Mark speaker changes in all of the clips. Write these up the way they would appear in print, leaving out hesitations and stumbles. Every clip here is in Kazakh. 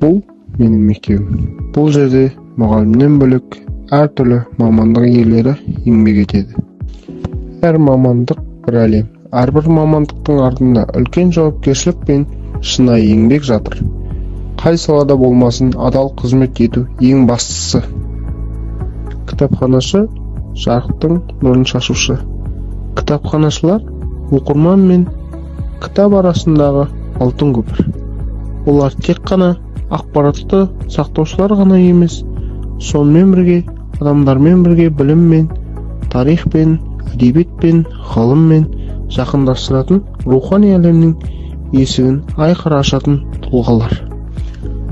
Speaker 1: Бұл менің мектебім. Бұл жерде мұғалімнен бөлек әртүрлі мамандық иелері еңбек етеді. Әр мамандық бір әлем. Әрбір мамандықтың артында үлкен жауапкершілік пен шынайы еңбек жатыр. Қай салада болмасын, адал қызмет ету ең бастысы. Кітапханашы жарықтың нұрын шашушы. Кітапханашылар оқырман мен кітап арасындағы алтын көпір. Олар тек қана ақпаратты сақтаушылар ғана емес, сонымен бірге адамдармен бірге білім мен, тарих пен, әдебиет пен, ғылым мен жақындаштыратын рухани әлемнің есігін айқара ашатын тұлғалар.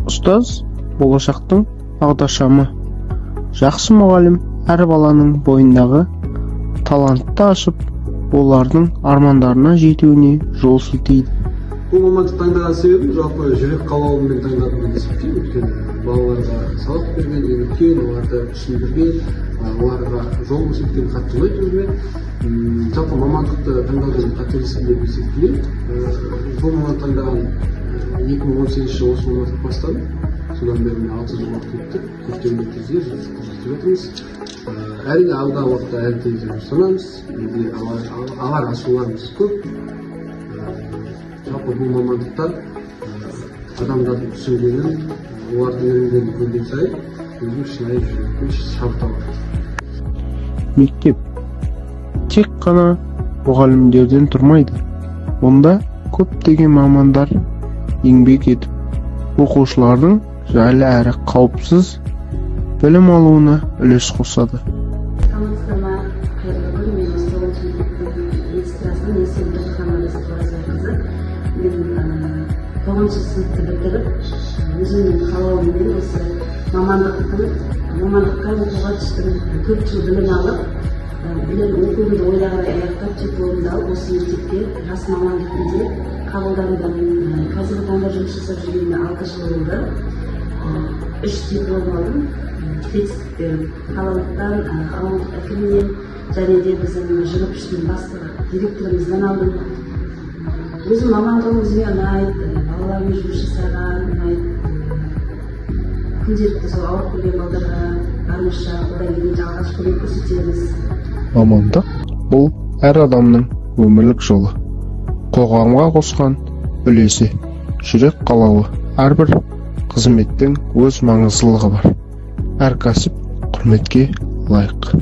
Speaker 1: Ұстаз болашақтың бағдаршамы. Жақсы мұғалім әр баланың бойындағы талантты ашып, олардың армандарына жетуіне жол сілтейді.
Speaker 2: Бұл мамандық таңдаған себебім жалпы жүрек қалауымен таңдадым деп есептеймін. Өйткені балаларға сабақ берген, үйреткен, оларды түсіндірген, оларға жол көрсеткен қатты ұнайды өзіме. Жалпы мамандықты таңдаудың қателесім деп есептеймін. Бұл мамандық таңдаған 2018 жылы осы мамандық бастадым. Содан бері 6 жыл уақыт өтті. Көптеген мектепте жүріп жатырмыз. Әрине алдағы уақытта әлі де жұмыстанамыз. Алар ашуларымыз көп. Жалпы бұл мамандықтар адамдардың түсінгенін, олардың үйренгенін көрген сайын өзім шынайы жүрекпен шабыт аламын.
Speaker 1: Мектеп тек қана мұғалімдерден тұрмайды. Онда көптеген мамандар еңбек етіп, оқушылардың жайлы әрі қауіпсіз білім алуына үлес қосады.
Speaker 3: Тоғызыншы сыныпты бітіріп, өзімнің қалауыммен осы мамандыққа оқуға түстім. 4 жыл білім алып, оқуымды ойлағандай аяқтап, дипломымды алып, осы мектепке жас маман ретінде қабылдандым. Қазіргі таңда жұмыс жасап жүргеніме 6 жыл болды. 3 диплом алдым, жетістіктерім. Қалалықтан, ауылдық әкімнен және де біздің жүріп іштің бастығы директорымыздан алдым. Өзім мамандығым өзіме ұнайды, балалармен жұмыс жасаған ұнайды. Күнделікті сол ауырып келген балаларға барынша одан кейін жалғаш көмек көрсетеміз.
Speaker 1: Мамандық бұл әр адамның өмірлік жолы. Қоғамға қосқан үлесі, жүрек қалауы, әрбір қызметтің өз маңыздылығы бар. Әр кәсіп құрметке лайық.